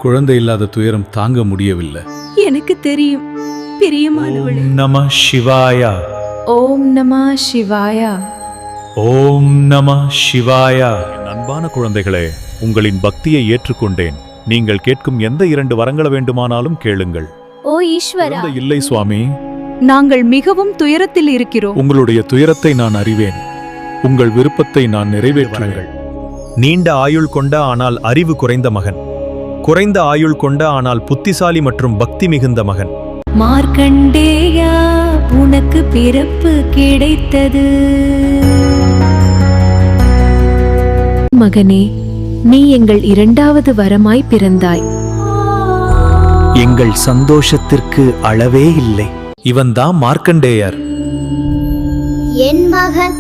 குழந்தை இல்லாத துயரம் தாங்க முடியவில்லை. எனக்கு தெரியும் பிரியமானவளே. நம சிவாயா. ஓம் நம சிவாயா. ஓம் நம சிவாயா. அன்பான குழந்தைகளே, உங்களின் பக்தியை ஏற்றுக்கொண்டேன். நீங்கள் கேட்கும் எந்த 2 வரங்களை வேண்டுமானாலும் கேளுங்கள். ஓ ஈஸ்வரா, இல்லை சுவாமி, நாங்கள் மிகவும் துயரத்தில் இருக்கிறோம். உங்களுடைய துயரத்தை நான் அறிவேன். உங்கள் விருப்பத்தை நான் நிறைவேற்றுங்கள். நீண்ட ஆயுள் கொண்ட ஆனால் அறிவு குறைந்த மகன், குறைந்த ஆயுள் கொண்ட ஆனால் புத்திசாலி மற்றும் பக்தி மிகுந்த மகன். மார்க்கண்டேயா, உனக்கு பிறப்பு கிடைத்தது. மகனே, நீ எங்கள் 2வது வரமாய் பிறந்தாய். எங்கள் சந்தோஷத்திற்கு அளவே இல்லை. இவன்தான் மார்க்கண்டேயர். என் மகன்